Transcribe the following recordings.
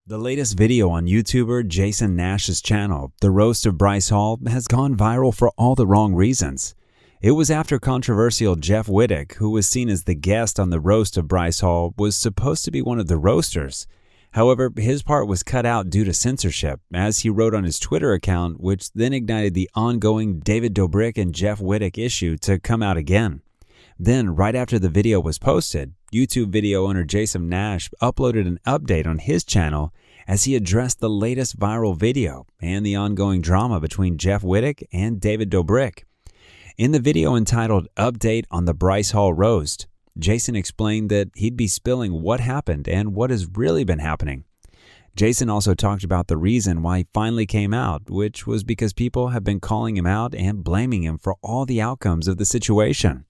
The latest video on YouTuber Jason Nash's channel, The Roast of Bryce Hall, has gone viral for all the wrong reasons. It was after controversial Jeff Wittek, who was seen as the guest on The Roast of Bryce Hall, was supposed to be one of the roasters. However, his part was cut out due to censorship, as he wrote on his Twitter account, which then ignited the ongoing David Dobrik and Jeff Wittek issue to come out again. Then, right after the video was posted, YouTube video owner Jason Nash uploaded an update on his channel as he addressed the latest viral video and the ongoing drama between Jeff Wittek and David Dobrik. In the video entitled Update on the Bryce Hall Roast, Jason explained that he'd be spilling what happened and what has really been happening. Jason also talked about the reason why he finally came out, which was because people have been calling him out and blaming him for all the outcomes of the situation.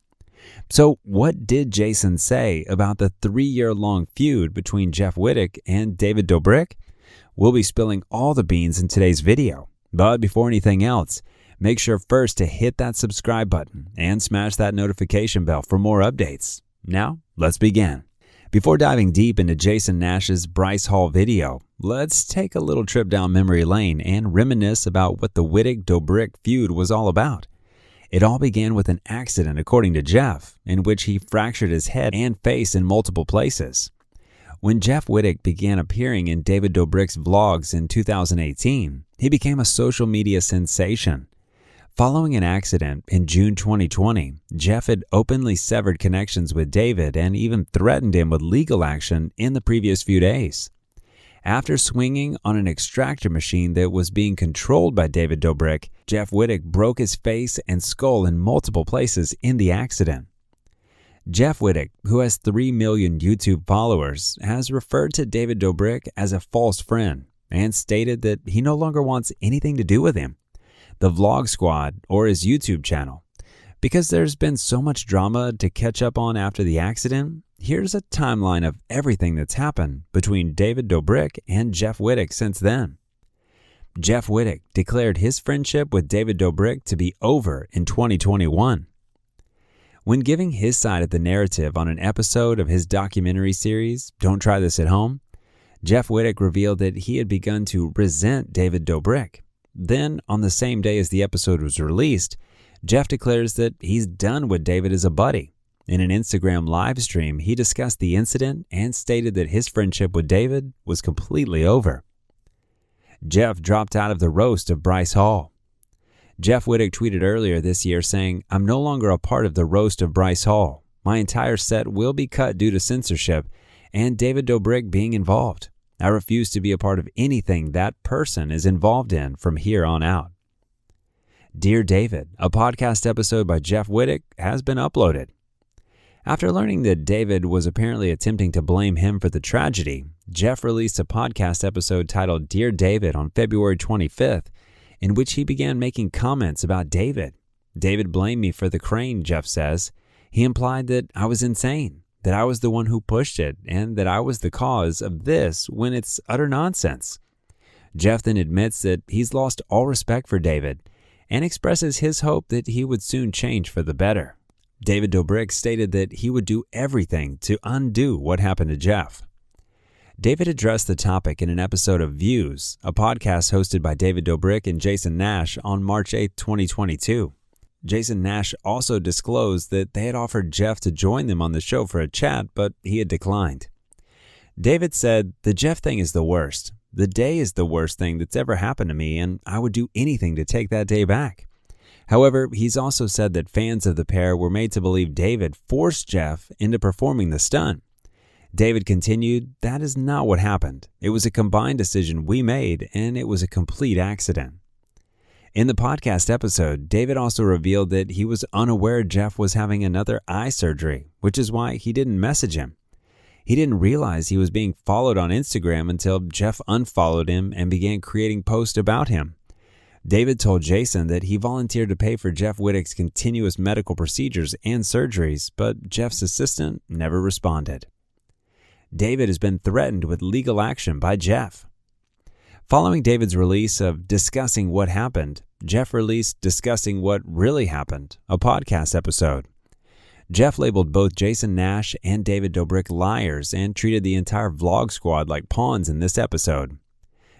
So what did Jason say about the 3-year-long feud between Jeff Wittek and David Dobrik? We'll be spilling all the beans in today's video. But before anything else, make sure first to hit that subscribe button and smash that notification bell for more updates. Now, let's begin. Before diving deep into Jason Nash's Bryce Hall video, let's take a little trip down memory lane and reminisce about what the Wittek-Dobrik feud was all about. It all began with an accident, according to Jeff, in which he fractured his head and face in multiple places. When Jeff Wittek began appearing in David Dobrik's vlogs in 2018, he became a social media sensation. Following an accident in June 2020, Jeff had openly severed connections with David and even threatened him with legal action in the previous few days. After swinging on an extractor machine that was being controlled by David Dobrik, Jeff Wittek broke his face and skull in multiple places in the accident. Jeff Wittek, who has 3 million YouTube followers, has referred to David Dobrik as a false friend and stated that he no longer wants anything to do with him, the Vlog Squad, or his YouTube channel. Because there's been so much drama to catch up on after the accident, here's a timeline of everything that's happened between David Dobrik and Jeff Wittek since then. Jeff Wittek declared his friendship with David Dobrik to be over in 2021. When giving his side of the narrative on an episode of his documentary series, Don't Try This at Home, Jeff Wittek revealed that he had begun to resent David Dobrik. Then, on the same day as the episode was released, Jeff declares that he's done with David as a buddy. In an Instagram live stream, he discussed the incident and stated that his friendship with David was completely over. Jeff dropped out of the roast of Bryce Hall. Jeff Wittek tweeted earlier this year saying, "I'm no longer a part of the roast of Bryce Hall. My entire set will be cut due to censorship and David Dobrik being involved. I refuse to be a part of anything that person is involved in from here on out." Dear David, a podcast episode by Jeff Wittek, has been uploaded. After learning that David was apparently attempting to blame him for the tragedy, Jeff released a podcast episode titled Dear David on February 25th, in which he began making comments about David. David blamed me for the crane, Jeff says. He implied that I was insane, that I was the one who pushed it, and that I was the cause of this when it's utter nonsense. Jeff then admits that he's lost all respect for David and expresses his hope that he would soon change for the better. David Dobrik stated that he would do everything to undo what happened to Jeff. David addressed the topic in an episode of Views, a podcast hosted by David Dobrik and Jason Nash on March 8, 2022. Jason Nash also disclosed that they had offered Jeff to join them on the show for a chat, but he had declined. David said, "The Jeff thing is the worst. The day is the worst thing that's ever happened to me, and I would do anything to take that day back." However, he's also said that fans of the pair were made to believe David forced Jeff into performing the stunt. David continued, "That is not what happened. It was a combined decision we made, and it was a complete accident." In the podcast episode, David also revealed that he was unaware Jeff was having another eye surgery, which is why he didn't message him. He didn't realize he was being followed on Instagram until Jeff unfollowed him and began creating posts about him. David told Jason that he volunteered to pay for Jeff Wittek's continuous medical procedures and surgeries, but Jeff's assistant never responded. David has been threatened with legal action by Jeff. Following David's release of Discussing What Happened, Jeff released Discussing What Really Happened, a podcast episode. Jeff labeled both Jason Nash and David Dobrik liars and treated the entire vlog squad like pawns in this episode.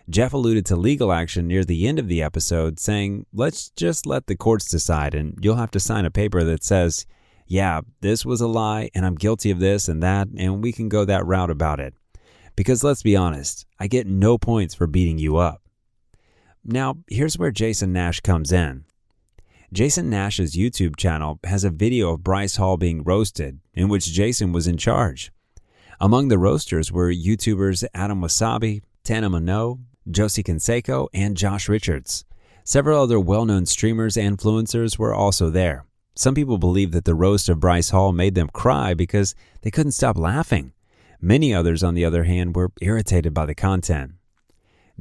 Jeff alluded to legal action near the end of the episode, saying, "Let's just let the courts decide, and you'll have to sign a paper that says, yeah, this was a lie, and I'm guilty of this and that, and we can go that route about it. Because let's be honest, I get no points for beating you up." Now, here's where Jason Nash comes in. Jason Nash's YouTube channel has a video of Bryce Hall being roasted, in which Jason was in charge. Among the roasters were YouTubers Adam Wasabi, Tana Monod, Josie Canseco, and Josh Richards. Several other well-known streamers and influencers were also there. Some people believe that the roast of Bryce Hall made them cry because they couldn't stop laughing. Many others, on the other hand, were irritated by the content.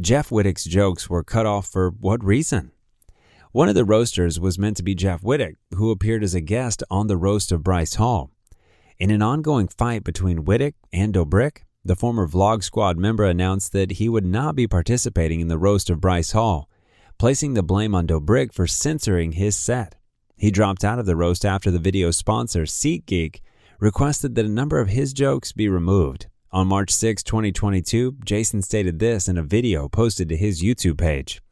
Jeff Wittek's jokes were cut off for what reason? One of the roasters was meant to be Jeff Wittek, who appeared as a guest on the roast of Bryce Hall. In an ongoing fight between Wittek and Dobrik, the former Vlog Squad member announced that he would not be participating in the roast of Bryce Hall, placing the blame on Dobrik for censoring his set. He dropped out of the roast after the video's sponsor, SeatGeek, requested that a number of his jokes be removed. On March 6, 2022, Jason stated this in a video posted to his YouTube page.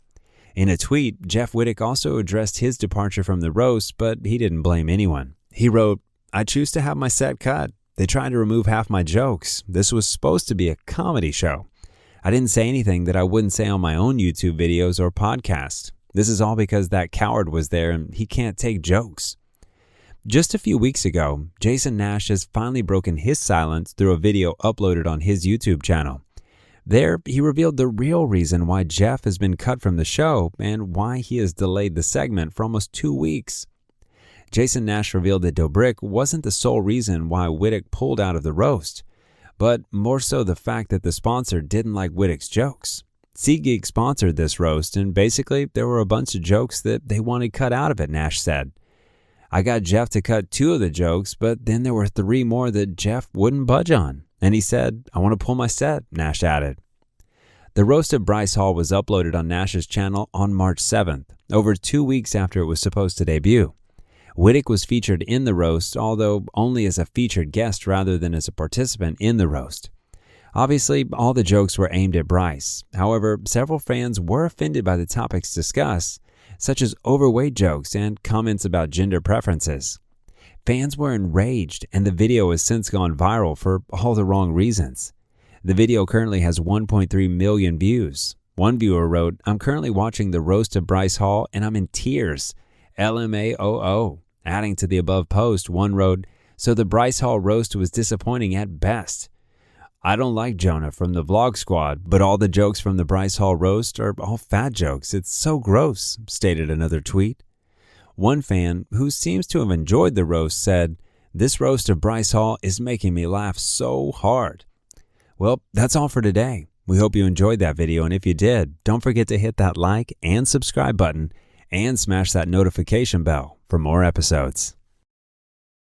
In a tweet, Jeff Wittek also addressed his departure from the roast, but he didn't blame anyone. He wrote, "I choose to have my set cut. They tried to remove half my jokes. This was supposed to be a comedy show. I didn't say anything that I wouldn't say on my own YouTube videos or podcast. This is all because that coward was there and he can't take jokes." Just a few weeks ago, Jason Nash has finally broken his silence through a video uploaded on his YouTube channel. There, he revealed the real reason why Jeff has been cut from the show and why he has delayed the segment for almost 2 weeks. Jason Nash revealed that Dobrik wasn't the sole reason why Wittek pulled out of the roast, but more so the fact that the sponsor didn't like Wittek's jokes. SeatGeek sponsored this roast, and basically there were a bunch of jokes that they wanted cut out of it, Nash said. "I got Jeff to cut 2 of the jokes, but then there were 3 more that Jeff wouldn't budge on. And he said, I want to pull my set," Nash added. The roast of Bryce Hall was uploaded on Nash's channel on March 7th, over 2 weeks after it was supposed to debut. Wittek was featured in the roast, although only as a featured guest rather than as a participant in the roast. Obviously, all the jokes were aimed at Bryce. However, several fans were offended by the topics discussed, such as overweight jokes and comments about gender preferences. Fans were enraged, and the video has since gone viral for all the wrong reasons. The video currently has 1.3 million views. One viewer wrote, "I'm currently watching the roast of Bryce Hall and I'm in tears. LMAOO. Adding to the above post, one wrote, "So the Bryce Hall roast was disappointing at best. I don't like Jonah from the Vlog Squad, but all the jokes from the Bryce Hall roast are all fat jokes. It's so gross," stated another tweet. One fan, who seems to have enjoyed the roast, said, "This roast of Bryce Hall is making me laugh so hard." Well, that's all for today. We hope you enjoyed that video, and if you did, don't forget to hit that like and subscribe button and smash that notification bell for more episodes.